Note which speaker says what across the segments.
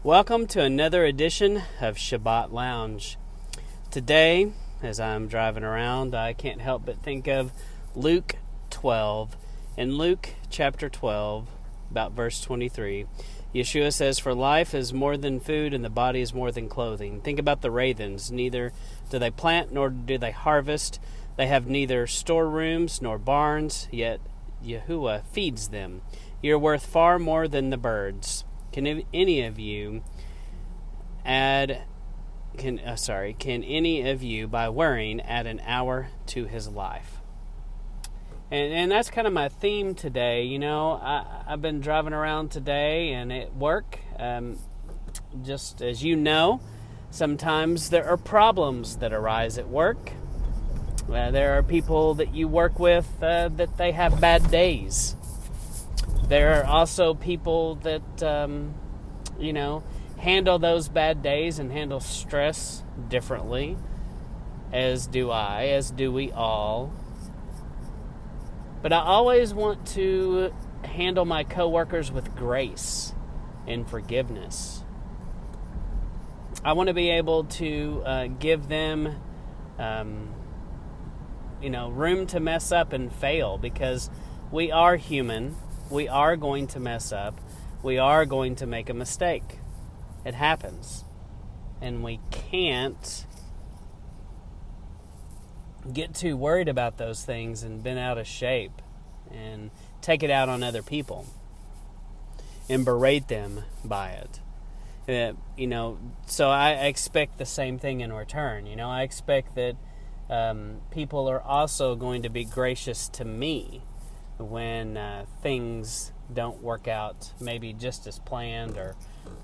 Speaker 1: Welcome to another edition of Shabbat Lounge. Today, as I'm driving around, I can't help but think of Luke 12. In Luke chapter 12, about verse 23, Yeshua says, "For life is more than food, and the body is more than clothing. Think about the ravens. Neither do they plant, nor do they harvest. They have neither storerooms nor barns, yet Yahuwah feeds them. You're worth far more than the birds. Can any of you by worrying add an hour to his life?" And that's kind of my theme today. I've been driving around today and at work. Just as you know, sometimes there are problems that arise at work. There are people that you work with that they have bad days. There are also people that, handle those bad days and handle stress differently, as do we all. But I always want to handle my coworkers with grace and forgiveness. I want to be able to give them, room to mess up and fail, because we are human. We are going to mess up. We are going to make a mistake. It happens. And we can't get too worried about those things and bent out of shape and take it out on other people and berate them by it. So I expect the same thing in return. I expect that people are also going to be gracious to me when things don't work out maybe just as planned or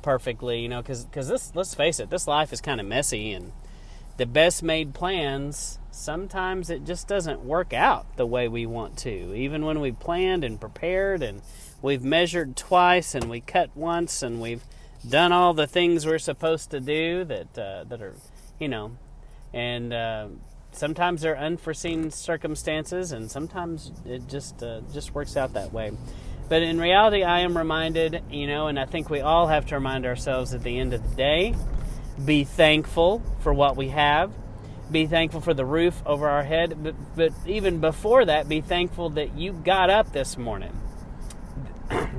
Speaker 1: perfectly, because let's face it, this life is kind of messy, and the best made plans, sometimes it just doesn't work out the way we want to. Even when we've planned and prepared and we've measured twice and we cut once and we've done all the things we're supposed to do that are, sometimes there are unforeseen circumstances, and sometimes it just works out that way. But in reality, I am reminded, and I think we all have to remind ourselves at the end of the day, be thankful for what we have. Be thankful for the roof over our head. But even before that, be thankful that you got up this morning,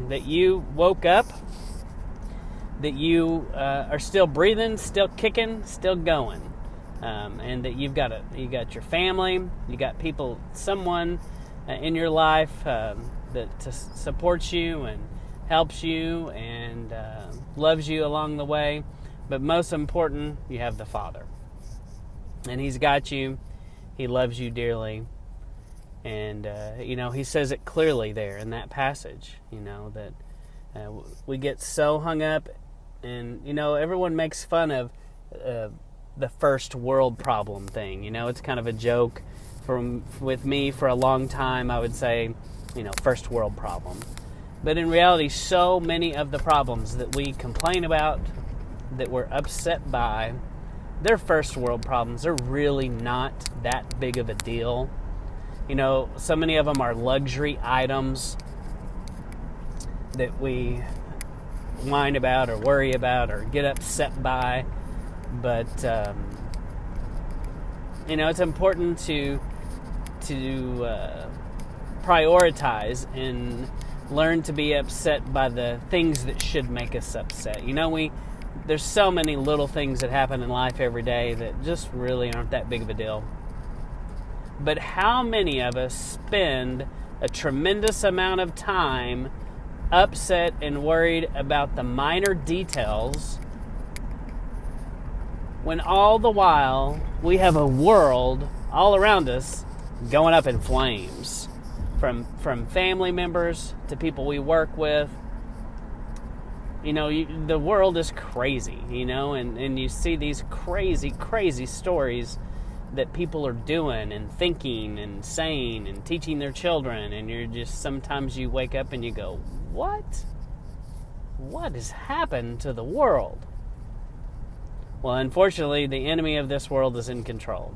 Speaker 1: that you woke up, that you are still breathing, still kicking, still going. And that you got your family, you got people, someone in your life that supports you and helps you and loves you along the way. But most important, you have the Father, and He's got you. He loves you dearly, and He says it clearly there in that passage. That we get so hung up, and everyone makes fun of the first world problem thing. It's kind of a joke with me for a long time. I would say, first world problem. But in reality, so many of the problems that we complain about, that we're upset by, they're first world problems. They're really not that big of a deal. So many of them are luxury items that we whine about or worry about or get upset by. But it's important to prioritize and learn to be upset by the things that should make us upset. There's so many little things that happen in life every day that just really aren't that big of a deal. But how many of us spend a tremendous amount of time upset and worried about the minor details, when all the while we have a world all around us going up in flames, from family members to people we work with. The world is crazy, and you see these crazy stories that people are doing and thinking and saying and teaching their children, and sometimes you wake up and you go, what has happened to the world? Well, unfortunately, the enemy of this world is in control.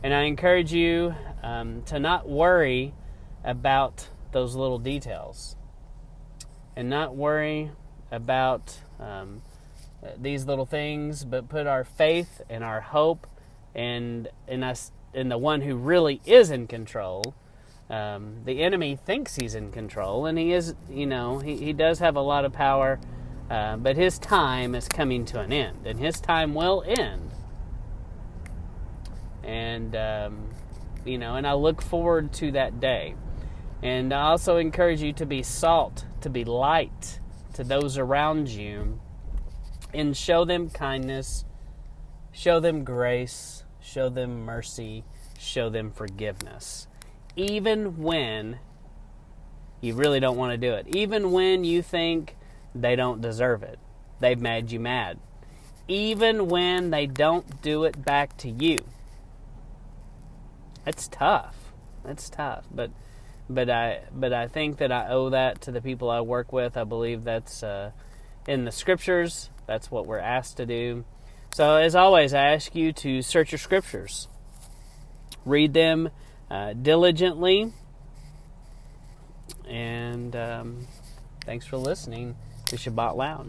Speaker 1: And I encourage you to not worry about those little details. And not worry about these little things, but put our faith and our hope in us, in the one who really is in control. The enemy thinks he's in control, and he is. He does have a lot of power, but his time is coming to an end, and his time will end. And and I look forward to that day. And I also encourage you to be salt, to be light to those around you, and show them kindness, show them grace, show them mercy, show them forgiveness. Even when you really don't want to do it. Even when you think they don't deserve it. They've made you mad. Even when they don't do it back to you. It's tough. It's tough. But I think that I owe that to the people I work with. I believe that's in the scriptures. That's what we're asked to do. So as always, I ask you to search your scriptures. Read them diligently. And thanks for listening to Shabbat Lounge.